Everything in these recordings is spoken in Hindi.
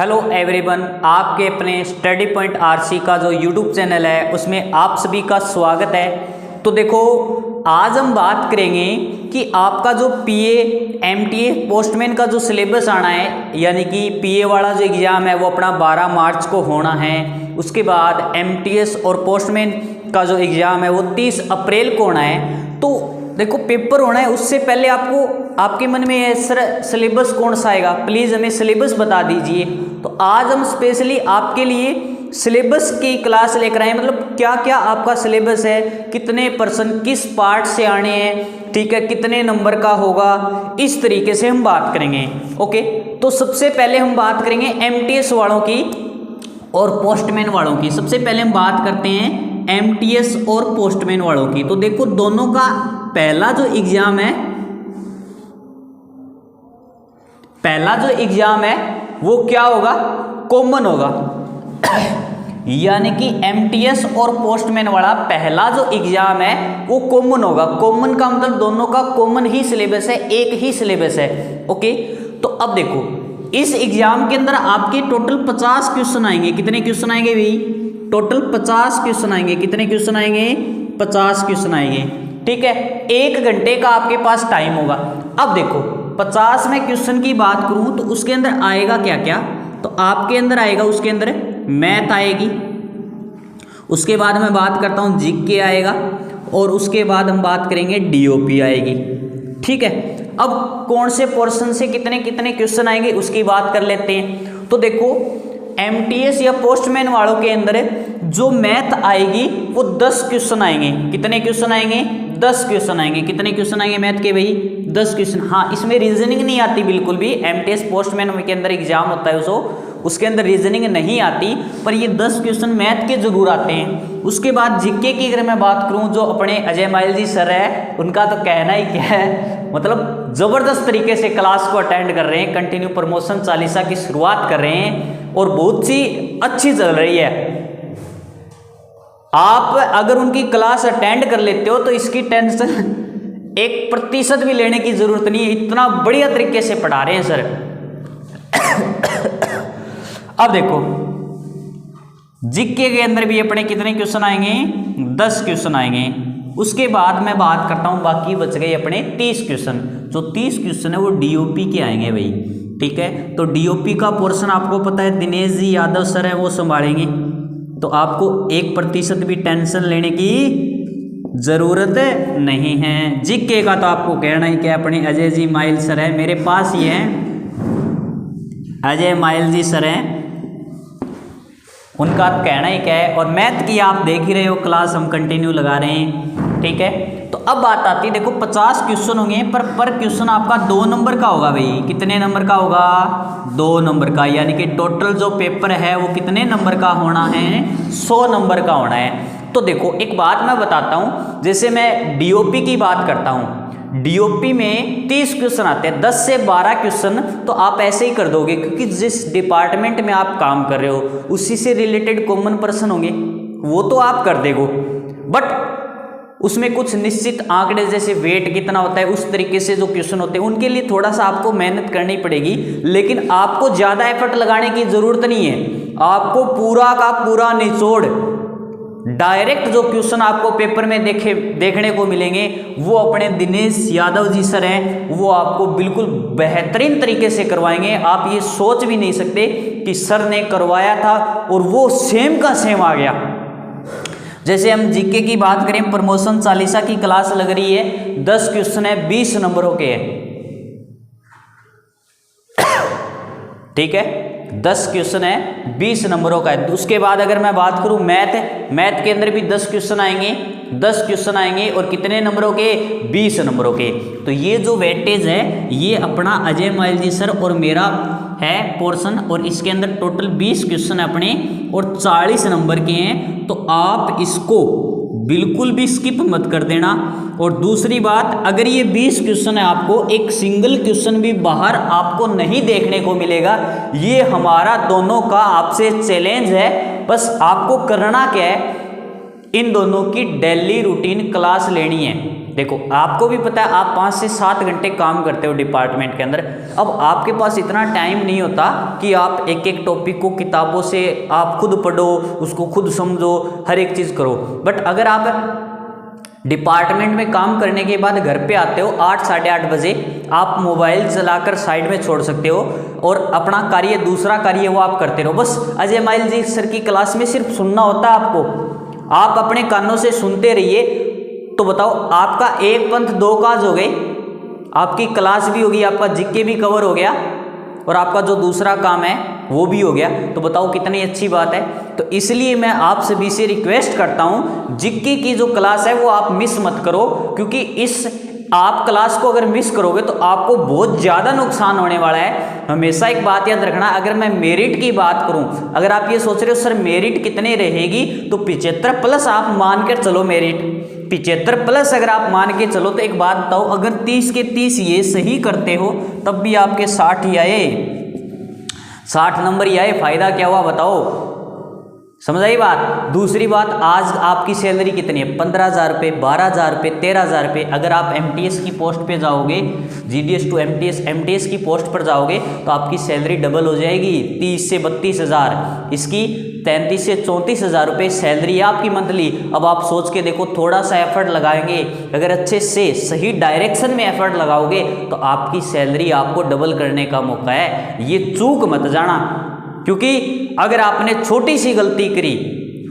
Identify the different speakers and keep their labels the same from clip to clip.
Speaker 1: हेलो एवरीवन, आपके अपने स्टडी पॉइंट आरसी का जो यूट्यूब चैनल है उसमें आप सभी का स्वागत है। तो देखो, आज हम बात करेंगे कि आपका जो पीए एमटीए पोस्टमैन का जो सिलेबस आना है, यानी कि पीए वाला जो एग्ज़ाम है वो अपना 12 मार्च को होना है। उसके बाद एमटीएस और पोस्टमैन का जो एग्ज़ाम है वो 30 अप्रैल को होना है। तो देखो, पेपर होना है, उससे पहले आपके मन में है सर सिलेबस कौन सा आएगा, प्लीज़ हमें सिलेबस बता दीजिए। तो आज हम स्पेशली आपके लिए सिलेबस की क्लास लेकर आए, मतलब क्या क्या आपका सिलेबस है, कितने पर्सन किस पार्ट से आने हैं, ठीक है, कितने नंबर का होगा, इस तरीके से हम बात करेंगे। ओके, तो सबसे पहले हम बात करेंगे एमटीएस वालों की और पोस्टमैन वालों की। सबसे पहले हम बात करते हैं एमटीएस और पोस्टमैन वालों की। तो देखो, दोनों का पहला जो एग्जाम है वो क्या होगा, कॉमन होगा। यानी कि एमटीएस और पोस्टमैन वाला पहला जो एग्जाम है वो कॉमन होगा। कॉमन का मतलब दोनों का कॉमन ही सिलेबस है, एक ही सिलेबस है। ओके, तो अब देखो, इस एग्जाम के अंदर आपके टोटल 50 क्वेश्चन आएंगे। कितने क्वेश्चन आएंगे भाई? टोटल 50 क्वेश्चन आएंगे। कितने क्वेश्चन आएंगे? 50 क्वेश्चन आएंगे, ठीक है। 1 घंटे का आपके पास टाइम होगा। अब देखो, 50 में क्वेश्चन की बात करूं तो उसके अंदर आएगा क्या क्या, तो आपके अंदर आएगा, उसके अंदर मैथ आएगी, उसके बाद मैं बात करता हूं जीके आएगा, और उसके बाद हम बात करेंगे डीओपी आएगी, ठीक है। अब कौन से पोर्शन से कितने कितने क्वेश्चन आएंगे उसकी बात कर लेते हैं। तो देखो, एमटीएस या पोस्टमैन वालों के अंदर जो मैथ आएगी वो 10 क्वेश्चन आएंगे। कितने क्वेश्चन आएंगे? 10 क्वेश्चन आएंगे। कितने क्वेश्चन आएंगे मैथ के भाई? 10 क्वेश्चन। हाँ, इसमें रीजनिंग नहीं आती बिल्कुल भी। एमटीएस पोस्टमैन के अंदर एग्जाम होता है उसके अंदर रीजनिंग नहीं आती, पर ये 10 क्वेश्चन मैथ के जरूर आते हैं। उसके बाद जीके की अगर मैं बात करूं, जो अपने अजय माइल जी सर है, उनका तो कहना ही क्या है, मतलब जबरदस्त तरीके से क्लास को अटेंड कर रहे हैं, कंटिन्यू प्रमोशन चालीसा की शुरुआत कर रहे हैं और बहुत सी अच्छी चल रही है। आप अगर उनकी क्लास अटेंड कर लेते हो तो इसकी टेंशन 1% भी लेने की जरूरत नहीं है, इतना बढ़िया तरीके से पढ़ा रहे हैं सर। अब देखो, जीके के अंदर भी अपने कितने क्वेश्चन आएंगे? 10 क्वेश्चन आएंगे। उसके बाद मैं बात करता हूं, बाकी बच गए अपने 30 क्वेश्चन। जो 30 क्वेश्चन है वो डीओपी के आएंगे भाई, ठीक है। तो डीओपी का पोर्शन आपको पता है दिनेश जी यादव सर है वो संभालेंगे, तो आपको 1% भी टेंशन लेने की जरूरत नहीं है। जीके का तो आपको कहना ही क्या, अपने अजय जी माइल सर है, मेरे पास ही है अजय माइल जी सर हैं, उनका कहना ही क्या है। और मैथ की आप देख ही रहे हो, क्लास हम कंटिन्यू लगा रहे हैं, ठीक है। तो अब बात आती है, देखो 50 क्वेश्चन होंगे, पर क्वेश्चन आपका 2 नंबर का होगा भाई। कितने नंबर का होगा? 2 नंबर का। यानी कि टोटल जो पेपर है वो कितने नंबर का होना है? 100 नंबर का होना है। तो देखो, एक बात मैं बताता हूं, जैसे मैं डीओपी की बात करता हूं, डीओपी में 30 क्वेश्चन आते हैं, 10 से 12 क्वेश्चन तो आप ऐसे ही कर दोगे, क्योंकि जिस डिपार्टमेंट में आप काम कर रहे हो उसी से रिलेटेड कॉमन पर्सन होंगे, वो तो आप कर देगो। बट उसमें कुछ निश्चित आंकड़े, जैसे वेट कितना होता है, उस तरीके से जो क्वेश्चन होते हैं उनके लिए थोड़ा सा आपको मेहनत करनी पड़ेगी, लेकिन आपको ज़्यादा एफर्ट लगाने की ज़रूरत नहीं है। आपको पूरा का पूरा निचोड़ डायरेक्ट जो क्वेश्चन आपको पेपर में देखने को मिलेंगे वो अपने दिनेश यादव जी सर हैं, वो आपको बिल्कुल बेहतरीन तरीके से करवाएंगे। आप ये सोच भी नहीं सकते कि सर ने करवाया था और वो सेम का सेम आ गया। जैसे हम जीके की बात करें, प्रमोशन चालीसा की क्लास लग रही है, 10 क्वेश्चन है, 20 नंबरों के हैं, ठीक है। 10 क्वेश्चन है, 20 नंबरों का है। उसके बाद अगर मैं बात करूं मैथ के अंदर भी 10 क्वेश्चन आएंगे, 10 क्वेश्चन आएंगे, और कितने नंबरों के? 20 नंबरों के। तो ये जो वेटेज है ये अपना अजय माइल जी सर और मेरा है पोर्शन, और इसके अंदर टोटल 20 क्वेश्चन अपने और 40 नंबर के हैं। तो आप इसको बिल्कुल भी स्किप मत कर देना। और दूसरी बात, अगर ये 20 क्वेश्चन है, आपको एक सिंगल क्वेश्चन भी बाहर आपको नहीं देखने को मिलेगा। ये हमारा दोनों का आपसे चैलेंज है। बस आपको करना क्या है, इन दोनों की डेली रूटीन क्लास लेनी है। देखो आपको भी पता है आप 5 से 7 घंटे काम करते हो डिपार्टमेंट के अंदर। अब आपके पास इतना टाइम नहीं होता कि आप एक एक टॉपिक को किताबों से आप खुद पढ़ो, उसको खुद समझो, हर एक चीज़ करो। बट अगर आप डिपार्टमेंट में काम करने के बाद घर पे आते हो 8 साढ़े 8 बजे, आप मोबाइल चलाकर साइड में छोड़ सकते हो और अपना कार्य, दूसरा कार्य वो आप करते रहो। बस अजय माइल जी सर की क्लास में सिर्फ सुनना होता है आपको, आप अपने कानों से सुनते रहिए। तो बताओ आपका एक पंथ दो काज हो गए, आपकी क्लास भी होगी, आपका जीके भी कवर हो गया और आपका जो दूसरा काम है वो भी हो गया। तो बताओ कितनी अच्छी बात है। तो इसलिए मैं आप सभी से रिक्वेस्ट करता हूं जीके की जो क्लास है वो आप मिस मत करो, क्योंकि इस आप क्लास को अगर मिस करोगे तो आपको बहुत ज़्यादा नुकसान होने वाला है। हमेशा एक बात याद रखना, अगर मैं मेरिट की बात करूं, अगर आप ये सोच रहे हो सर मेरिट कितने रहेगी, तो 75 प्लस आप मान कर चलो। मेरिट 75 प्लस अगर आप मान के चलो तो एक बात बताओ, अगर 30 के 30 ये सही करते हो तब भी आपके 60 ही आए, 60 नंबर ही आए, फायदा क्या हुआ बताओ। समझ आई बात। दूसरी बात, आज आपकी सैलरी कितनी है? 15,000 रुपये, 12,000 रुपये, 13,000 रुपये। अगर आप एमटीएस की पोस्ट पे जाओगे, जीडीएस टू एमटीएस की पोस्ट पर जाओगे तो आपकी सैलरी डबल हो जाएगी, 30 से 32,000, इसकी 33 से 34,000 रुपये सैलरी है आपकी मंथली। अब आप सोच के देखो, थोड़ा सा एफर्ट लगाएंगे, अगर अच्छे से सही डायरेक्शन में एफर्ट लगाओगे तो आपकी सैलरी आपको डबल करने का मौका है। ये चूक मत जाना, क्योंकि अगर आपने छोटी सी गलती करी,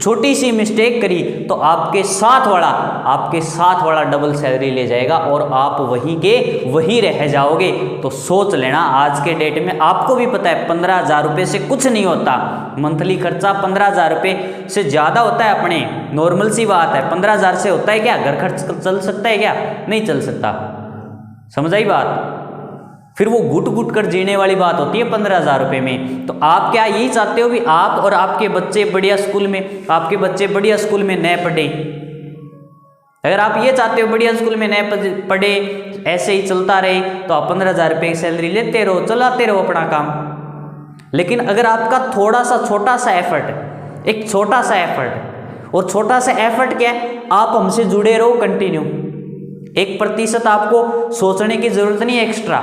Speaker 1: छोटी सी मिस्टेक करी, तो आपके साथ वाला डबल सैलरी ले जाएगा और आप वहीं के वहीं रह जाओगे। तो सोच लेना, आज के डेट में आपको भी पता है 15,000 रुपये से कुछ नहीं होता। मंथली खर्चा 15,000 रुपये से ज़्यादा होता है अपने, नॉर्मल सी बात है। 15,000 से होता है क्या? घर खर्च चल सकता है क्या? नहीं चल सकता। समझ आई बात। फिर वो घुट घुट कर जीने वाली बात होती है 15,000 रुपये में। तो आप क्या यही चाहते हो भी आप और आपके बच्चे बढ़िया स्कूल में, आपके बच्चे बढ़िया स्कूल में न पढ़े? अगर आप ये चाहते हो बढ़िया स्कूल में न पढ़े, ऐसे ही चलता रहे, तो आप 15,000 रुपये की सैलरी लेते रहो, चलाते रहो अपना काम। लेकिन अगर आपका थोड़ा सा छोटा सा एफर्ट, एक छोटा सा एफर्ट, और छोटा सा एफर्ट क्या है, आप हमसे जुड़े रहो कंटिन्यू, 1% आपको सोचने की जरूरत नहीं है एक्स्ट्रा।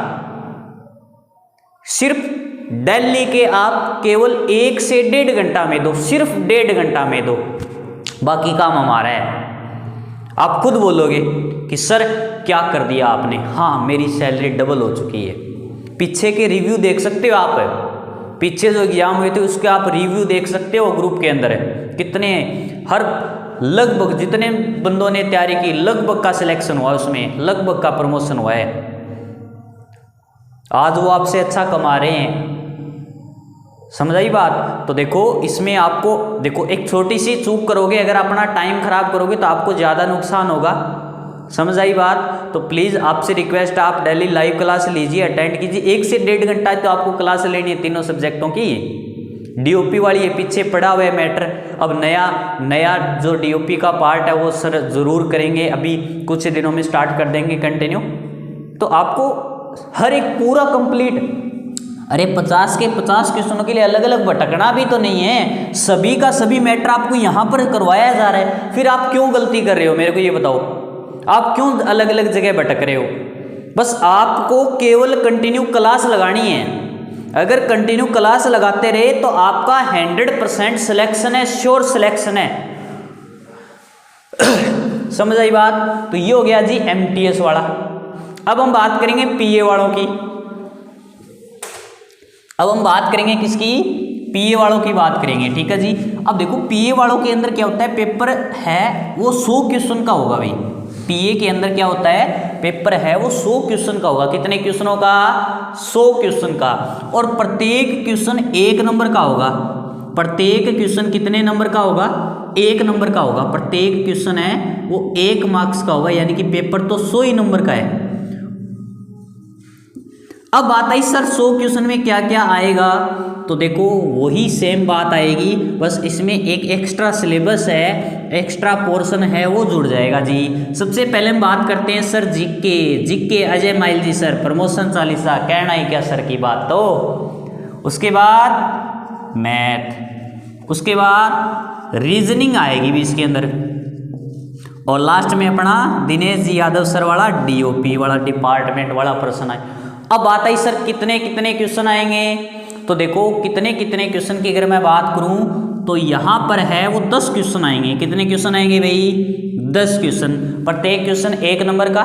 Speaker 1: सिर्फ दिल्ली के आप केवल 1 से 1.5 घंटा में दो, सिर्फ 1.5 घंटा में दो, बाकी काम हमारा है। आप खुद बोलोगे कि सर क्या कर दिया आपने? हाँ, मेरी सैलरी डबल हो चुकी है। पीछे के रिव्यू देख सकते हो आप, पीछे जो एग्जाम हुए थे उसके आप रिव्यू देख सकते हो, ग्रुप के अंदर कितने, हर लगभग जितने बंदों ने तैयारी की लगभग का सिलेक्शन हुआ, उसमें लगभग का प्रमोशन हुआ है। आज वो आपसे अच्छा कमा रहे हैं। समझ आई बात। तो देखो इसमें आपको, देखो एक छोटी सी चूक करोगे, अगर अपना टाइम खराब करोगे तो आपको ज़्यादा नुकसान होगा। समझ आई बात। तो प्लीज़ आपसे रिक्वेस्ट, आप डेली लाइव क्लास लीजिए, अटेंड कीजिए। 1 से 1.5 घंटा तो आपको क्लास लेनी है तीनों सब्जेक्टों की। डीओपी वाली है, पीछे पड़ा हुआ है मैटर। अब नया जो डीओपी का पार्ट है वो सर ज़रूर करेंगे, अभी कुछ दिनों में स्टार्ट कर देंगे कंटिन्यू। तो आपको हर एक पूरा कंप्लीट, अरे 50 के 50 क्वेश्चनों के लिए अलग अलग भटकना भी तो नहीं है, सभी का सभी मैटर आपको यहाँ पर करवाया जा रहा है। फिर आप क्यों गलती कर रहे हो, मेरे को ये बताओ, आप क्यों अलग अलग जगह भटक रहे हो? बस आपको केवल कंटिन्यू क्लास लगानी है। अगर कंटिन्यू क्लास लगाते रहे तो आपका 100% सिलेक्शन है, श्योर सिलेक्शन है। समझ आई बात। तो ये हो गया जी एमटीएस वाला। अब हम बात करेंगे पीए वालों की। अब हम बात करेंगे किसकी? पीए वालों की बात करेंगे, ठीक है जी। अब देखो पीए वालों के अंदर क्या होता है, पेपर है वो 100 क्वेश्चन का होगा भाई। पीए के अंदर क्या होता है, पेपर है वो 100 क्वेश्चन का होगा। कितने क्वेश्चनों का? 100 क्वेश्चन का। और प्रत्येक क्वेश्चन 1 नंबर का होगा। प्रत्येक क्वेश्चन कितने नंबर का होगा? 1 नंबर का होगा। प्रत्येक क्वेश्चन है वो 1 मार्क्स का होगा, यानी कि पेपर तो 100 ही नंबर का है। अब बात आई सर 100 क्वेश्चन में क्या क्या आएगा, तो देखो वही सेम बात आएगी, बस इसमें एक एक्स्ट्रा सिलेबस है, एक्स्ट्रा पोर्शन है वो जुड़ जाएगा जी। सबसे पहले हम बात करते हैं सर जीके अजय माइल जी सर, प्रमोशन चालीसा, कहना ही क्या सर की बात। तो उसके बाद मैथ, उसके बाद रीजनिंग आएगी भी इसके अंदर, और लास्ट में अपना दिनेश जी यादव सर वाला डीओपी वाला डिपार्टमेंट वाला प्रश्न आए। अब बात आई सर कितने कितने क्वेश्चन आएंगे, तो देखो कितने कितने क्वेश्चन की अगर मैं बात करूं तो यहाँ पर है वो 10 क्वेश्चन आएंगे। कितने क्वेश्चन आएंगे भाई? 10 क्वेश्चन, प्रत्येक क्वेश्चन 1 नंबर का,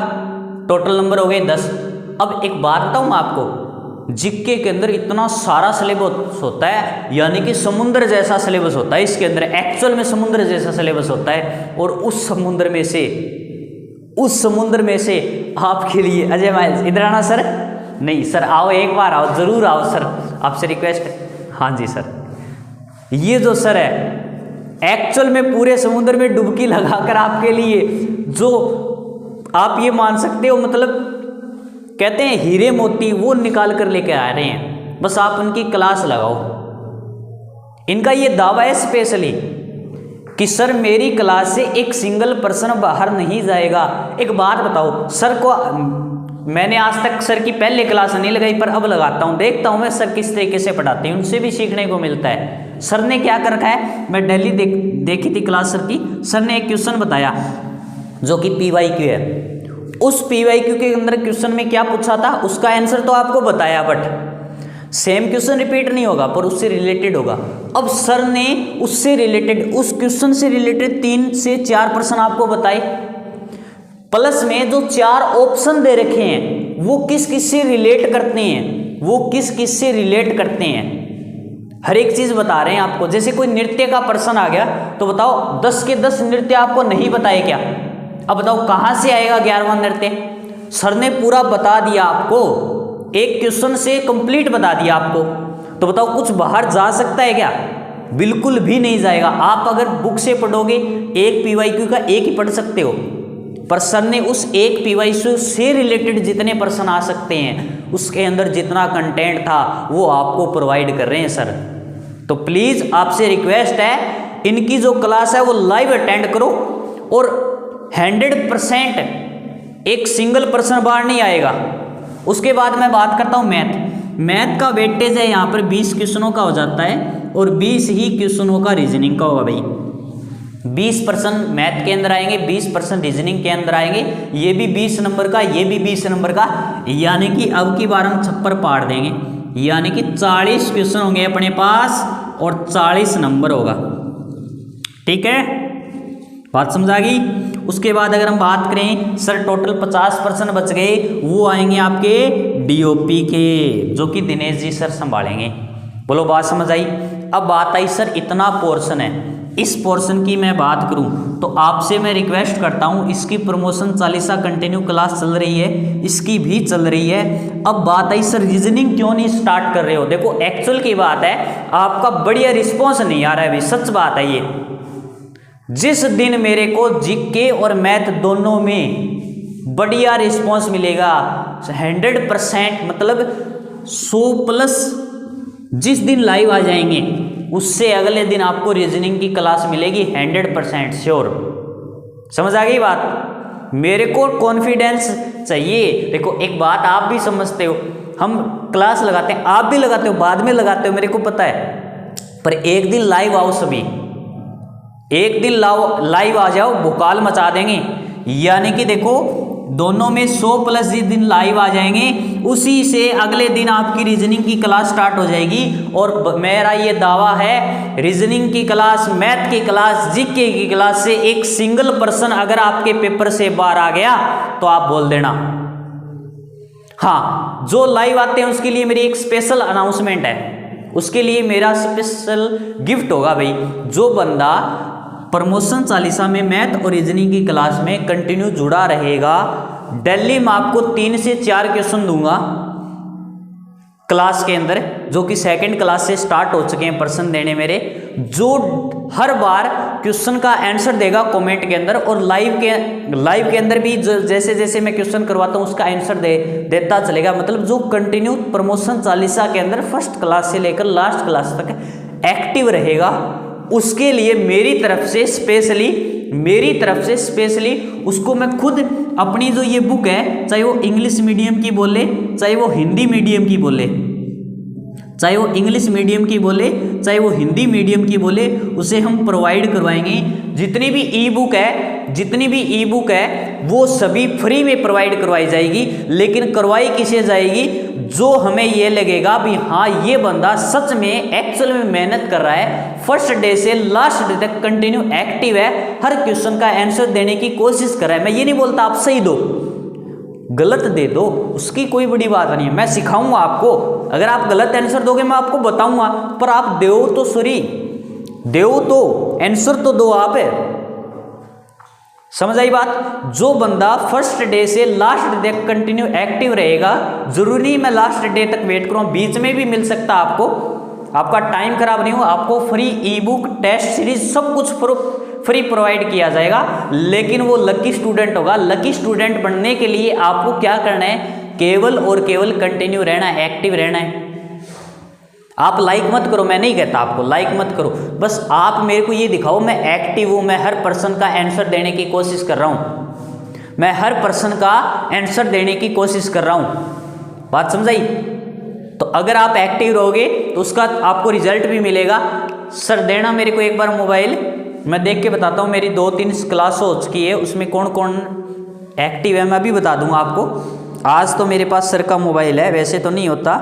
Speaker 1: टोटल नंबर हो गए 10। अब एक बात बताऊं मैं आपको, जीके के अंदर इतना सारा सिलेबस होता है, यानी कि समुद्र जैसा सिलेबस होता है इसके अंदर, एक्चुअल में समुद्र जैसा सिलेबस होता है। और उस समुद्र में से आपके लिए अजय भाई इधर आना सर, नहीं सर आओ, एक बार आओ, जरूर आओ सर, आपसे रिक्वेस्ट है। हाँ जी सर, ये जो सर है एक्चुअल में पूरे समुद्र में डुबकी लगाकर आपके लिए, जो आप ये मान सकते हो, मतलब कहते हैं हीरे मोती, वो निकाल कर लेके आ रहे हैं। बस आप उनकी क्लास लगाओ। इनका ये दावा है स्पेशली कि सर मेरी क्लास से एक सिंगल पर्सन बाहर नहीं जाएगा। एक बात बताओ, सर को मैंने आज तक सर की पहले क्लास नहीं लगाई, पर अब लगाता हूँ, देखता हूँ मैं सर किस तरीके से पढ़ाते हैं, उनसे भी सीखने को मिलता है। सर ने क्या कर रखा है, मैं डेली देखी थी क्लास सर की। सर ने एक क्वेश्चन बताया जो कि PYQ है। उस PYQ के अंदर क्वेश्चन में क्या पूछा था, उसका आंसर तो आपको बताया, बट सेम क्वेश्चन रिपीट नहीं होगा, पर उससे रिलेटेड होगा। अब सर ने उससे रिलेटेड, उस क्वेश्चन से रिलेटेड 3 से 4 प्रश्न आपको बताए, प्लस में जो 4 ऑप्शन दे रखे हैं वो किस किस से रिलेट करते हैं, हर एक चीज बता रहे हैं आपको। जैसे कोई नृत्य का प्रश्न आ गया तो बताओ 10 के 10 नृत्य आपको नहीं बताए क्या? अब बताओ कहां से आएगा 11वां नृत्य? सर ने पूरा बता दिया आपको, एक क्वेश्चन से कंप्लीट बता दिया आपको। तो बताओ कुछ बाहर जा सकता है क्या? बिल्कुल भी नहीं जाएगा। आप अगर बुक से पढ़ोगे एक PYQ का एक ही पढ़ सकते हो, पर सर ने उस एक PYQ से रिलेटेड जितने प्रश्न आ सकते हैं उसके अंदर जितना कंटेंट था वो आपको प्रोवाइड कर रहे हैं सर। तो प्लीज आपसे रिक्वेस्ट है, इनकी जो क्लास है वो लाइव अटेंड करो, और 100% एक सिंगल पर्सन बाहर नहीं आएगा। उसके बाद मैं बात करता हूँ मैथ का वेटेज है यहाँ पर 20 क्वेश्चनों का हो जाता है, और 20 ही क्वेश्चनों का रीजनिंग का होगा भाई। 20% मैथ के अंदर आएंगे, 20% रीजनिंग के अंदर आएंगे, ये भी 20 नंबर का, ये भी 20 नंबर का, यानी कि अब की बार हम छप्पर पाड़ देंगे, यानी कि 40 क्वेश्चन होंगे अपने पास और 40 नंबर होगा। ठीक है, बात समझ आ गई? उसके बाद अगर हम बात करें सर टोटल 50% बच गए, वो आएंगे आपके DOP के, जो कि दिनेश जी सर संभालेंगे। बोलो बात समझ आई? अब बात आई सर इतना पोर्शन है, इस पोर्शन की मैं बात करूं तो आपसे मैं रिक्वेस्ट करता हूं, इसकी प्रमोशन 40 कंटिन्यू क्लास चल रही है, इसकी भी चल रही है। अब बात आई सर रीजनिंग क्यों नहीं स्टार्ट कर रहे हो? देखो एक्चुअल की बात है, आपका बढ़िया रिस्पॉन्स नहीं आ रहा है भाई, सच बात है ये। जिस दिन मेरे को जीके और मैथ दोनों में बढ़िया रिस्पॉन्स मिलेगा 100%, मतलब 100+ जिस दिन लाइव आ जाएंगे उससे अगले दिन आपको रीजनिंग की क्लास मिलेगी 100% श्योर। समझ आ गई बात? मेरे को कॉन्फिडेंस चाहिए। देखो एक बात आप भी समझते हो, हम क्लास लगाते हैं, आप भी लगाते हो, बाद में लगाते हो, मेरे को पता है, पर एक दिन लाइव आओ सभी, एक दिन लाइव आ जाओ, भुकाल मचा देंगे। यानी कि देखो दोनों में 100+ जिस दिन लाइव आ जाएंगे उसी से अगले दिन आपकी रीजनिंग की क्लास स्टार्ट हो जाएगी। और मेरा ये दावा है, रीजनिंग की क्लास, मैथ की क्लास, जीके की क्लास से एक सिंगल पर्सन अगर आपके पेपर से बाहर आ गया तो आप बोल देना। हाँ, जो लाइव आते हैं उसके लिए मेरी एक स्पेशल अनाउंसमेंट है, उसके लिए मेरा स्पेशल गिफ्ट होगा भाई। जो बंदा प्रमोशन 40 में मैथ और रीजनिंग की क्लास में कंटिन्यू जुड़ा रहेगा, डेली मैं आपको 3 से 4 क्वेश्चन दूंगा क्लास के अंदर, जो कि सेकंड क्लास से स्टार्ट हो चुके हैं पर्सन देने मेरे, जो हर बार क्वेश्चन का आंसर देगा कमेंट के अंदर, और लाइव के अंदर भी जैसे जैसे मैं क्वेश्चन करवाता हूँ उसका आंसर देता चलेगा। मतलब जो कंटिन्यू प्रमोशन 40 के अंदर फर्स्ट क्लास से लेकर लास्ट क्लास तक एक्टिव रहेगा, उसके लिए मेरी तरफ से स्पेशली उसको मैं खुद अपनी जो ये बुक है, चाहे वो इंग्लिश मीडियम की बोले, चाहे वो हिंदी मीडियम की बोले, चाहे वो इंग्लिश मीडियम की बोले चाहे वो हिंदी मीडियम की बोले, उसे हम प्रोवाइड करवाएंगे। जितनी भी ई बुक है वो सभी फ्री में प्रोवाइड करवाई जाएगी। लेकिन करवाई किसे जाएगी? जो हमें ये लगेगा भी हाँ ये बंदा सच में एक्चुअल में मेहनत कर रहा है, फर्स्ट डे से लास्ट डे तक कंटिन्यू एक्टिव है, हर क्वेश्चन का आंसर देने की कोशिश कर रहा है। मैं ये नहीं बोलता आप सही दो, गलत दे दो, उसकी कोई बड़ी बात नहीं है, मैं सिखाऊंगा आपको। अगर आप गलत आंसर दोगे मैं आपको बताऊंगा, पर आप दो तो सॉरी दो तो आंसर तो दो आप, समझ आई बात। जो बंदा फर्स्ट डे से लास्ट डे तक कंटिन्यू एक्टिव रहेगा, जरूरी नहीं मैं लास्ट डे तक वेट करूं, बीच में भी मिल सकता आपको, आपका टाइम खराब नहीं हो, आपको free e book test series सब कुछ फ्री प्रोवाइड किया जाएगा। लेकिन वो लकी स्टूडेंट होगा। लकी स्टूडेंट बनने के लिए आपको क्या करना है? केवल और केवल कंटिन्यू रहना है, एक्टिव रहना है। आप लाइक मत करो, मैं नहीं कहता आपको लाइक मत करो, बस आप मेरे को ये दिखाओ मैं एक्टिव हूं, मैं हर पर्सन का आंसर देने की कोशिश कर रहा हूं, मैं हर पर्सन का आंसर देने की कोशिश कर रहा हूं। बात समझाई? तो अगर आप एक्टिव रहोगे तो उसका आपको रिजल्ट भी मिलेगा। सर देना मेरे को एक बार मोबाइल, मैं देख के बताता हूँ। मेरी 2-3 क्लास हो चुकी है, उसमें कौन कौन एक्टिव है मैं अभी बता दूंगा आपको। आज तो मेरे पास सर का मोबाइल है, वैसे तो नहीं होता,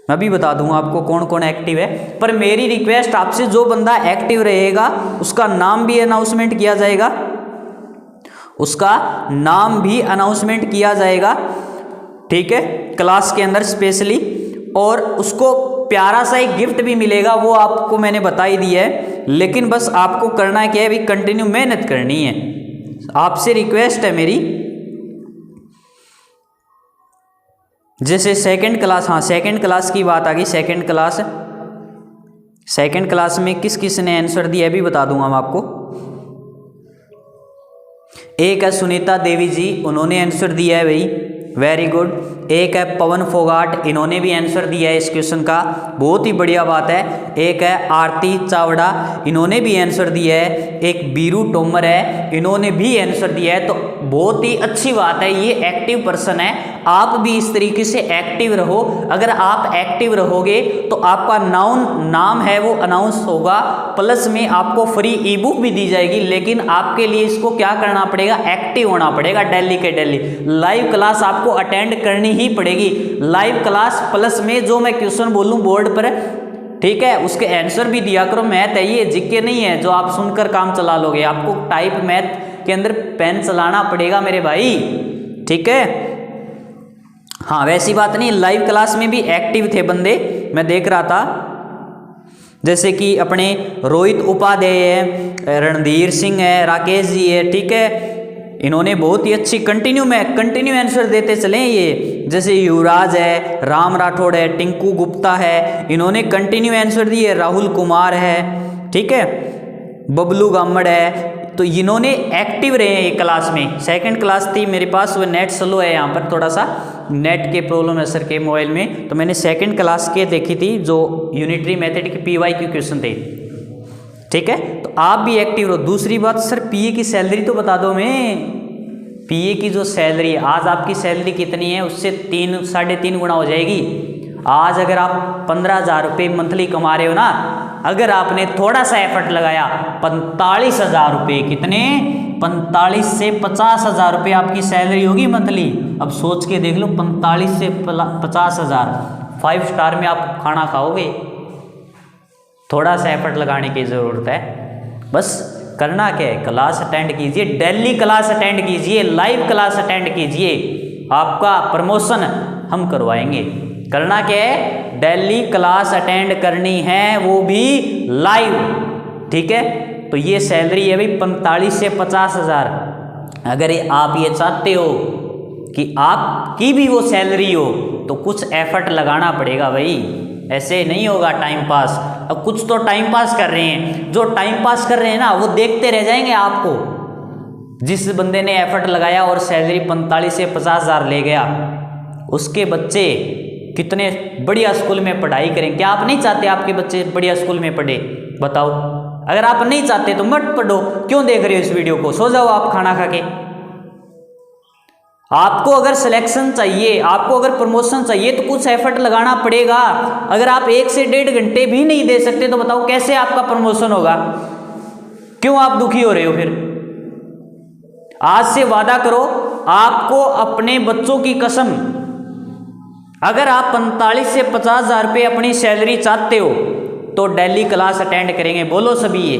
Speaker 1: मैं अभी बता दूंगा आपको कौन कौन एक्टिव है। पर मेरी रिक्वेस्ट आपसे, जो बंदा एक्टिव रहेगा उसका नाम भी अनाउंसमेंट किया जाएगा, उसका नाम भी अनाउंसमेंट किया जाएगा, ठीक है, क्लास के अंदर स्पेशली। और उसको प्यारा सा एक गिफ्ट भी मिलेगा, वो आपको मैंने बता ही दिया है। लेकिन बस आपको करना क्या है, भी कंटिन्यू मेहनत करनी है। आपसे रिक्वेस्ट है मेरी, जैसे सेकंड क्लास, हाँ सेकंड क्लास की बात आ गई। सेकंड क्लास में किस किस ने आंसर दिया है भी बता दूंगा मैं आपको। एक है सुनीता देवी जी, उन्होंने आंसर दिया है भाई, वेरी गुड। एक है पवन फोगाट, इन्होंने भी आंसर दिया है इस क्वेश्चन का, बहुत ही बढ़िया बात है। एक है आरती चावड़ा, इन्होंने भी आंसर दिया है। एक बीरू टोमर है, इन्होंने भी आंसर दिया है। तो बहुत ही अच्छी बात है, ये एक्टिव पर्सन है। आप भी इस तरीके से एक्टिव रहो। अगर आप एक्टिव रहोगे तो आपका नाम है वो अनाउंस होगा, प्लस में आपको फ्री ई बुक भी दी जाएगी। लेकिन आपके लिए इसको क्या करना पड़ेगा? एक्टिव होना पड़ेगा, डेली के डेली लाइव क्लास आपको अटेंड करनी ही पड़ेगी। लाइव क्लास प्लस में जो मैं क्वेश्चन बोलूं बोर्ड पर, ठीक है, उसके आंसर भी दिया करो। मैथ है ये, जीके नहीं है जो आप सुनकर काम चला लोगे। आपको टाइप मैथ के अंदर पेन चलाना पड़ेगा मेरे भाई, ठीक है। हाँ वैसी बात नहीं, लाइव क्लास में भी एक्टिव थे बंदे, मैं देख रहा था। जैसे कि अपने रोहित उपाध्याय है, रणधीर सिंह है, राकेश जी है, ठीक है, इन्होंने बहुत ही अच्छी कंटिन्यू आंसर देते चले। ये जैसे युवराज है, राम राठौड़ है, टिंकू गुप्ता है, इन्होंने कंटिन्यू आंसर दिए। राहुल कुमार है, ठीक है, बबलू गामड़ है। तो इन्होंने एक्टिव रहे हैं ये क्लास में। सेकंड क्लास थी मेरे पास, वो नेट स्लो है, यहाँ पर थोड़ा सा नेट के प्रॉब्लम है सर के मोबाइल में। तो मैंने सेकंड क्लास के देखी थी, जो यूनिटरी मेथड के PYQ क्वेश्चन थे, ठीक है। तो आप भी एक्टिव रहो। दूसरी बात सर, PA की सैलरी तो बता दो। मैं PA की जो सैलरी, आज आपकी सैलरी कितनी है, उससे 3-3.5 गुना हो जाएगी। आज अगर आप 15,000 रुपये मंथली कमा रहे हो ना, अगर आपने थोड़ा सा एफर्ट लगाया, 45,000 रुपये, कितने, 45 से 50,000 रुपये आपकी सैलरी होगी मंथली। अब सोच के देख लो, 45 से 50,000, 5 स्टार में आप खाना खाओगे। थोड़ा सा एफर्ट लगाने की ज़रूरत है, बस करना क्या है, क्लास अटेंड कीजिए, डेली क्लास अटेंड कीजिए, लाइव क्लास अटेंड कीजिए, आपका प्रमोशन हम करवाएंगे। करना क्या है, डेली क्लास अटेंड करनी है, वो भी लाइव, ठीक है। तो ये सैलरी है भाई 45 से 50,000। अगर आप ये चाहते हो कि आपकी भी वो सैलरी हो, तो कुछ एफर्ट लगाना पड़ेगा भाई, ऐसे नहीं होगा टाइम पास। अब कुछ तो टाइम पास कर रहे हैं, जो टाइम पास कर रहे हैं ना, वो देखते रह जाएंगे आपको। जिस बंदे ने एफर्ट लगाया और सैलरी 45 से 50,000 ले गया, उसके बच्चे कितने बढ़िया स्कूल में पढ़ाई करें। क्या आप नहीं चाहते आपके बच्चे बढ़िया स्कूल में पढ़े? बताओ। अगर आप नहीं चाहते तो मत पढ़ो। क्यों देख रहे हो इस वीडियो को? सो जाओ आप खाना खा के। आपको अगर सिलेक्शन चाहिए, आपको अगर प्रमोशन चाहिए तो कुछ एफर्ट लगाना पड़ेगा। अगर आप 1 से 1.5 घंटे भी नहीं दे सकते तो बताओ कैसे आपका प्रमोशन होगा? क्यों आप दुखी हो रहे हो? फिर आज से वादा करो, आपको अपने बच्चों की कसम, अगर आप 45 से 50 हजार रुपये अपनी सैलरी चाहते हो तो डेली क्लास अटेंड करेंगे। बोलो सभी, ये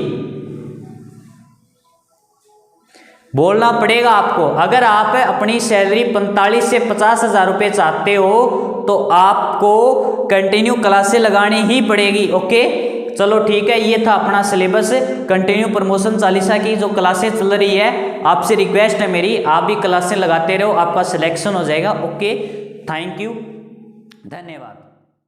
Speaker 1: बोलना पड़ेगा आपको। अगर आप अपनी सैलरी 45 से 50 हजार रुपये चाहते हो तो आपको कंटिन्यू क्लासें लगानी ही पड़ेगी। ओके, चलो ठीक है, ये था अपना सिलेबस। कंटिन्यू प्रमोशन चालीसा की जो क्लासें चल रही है, आपसे रिक्वेस्ट है मेरी, आप भी क्लासें लगाते रहो, आपका सिलेक्शन हो जाएगा। ओके, थैंक यू, धन्यवाद।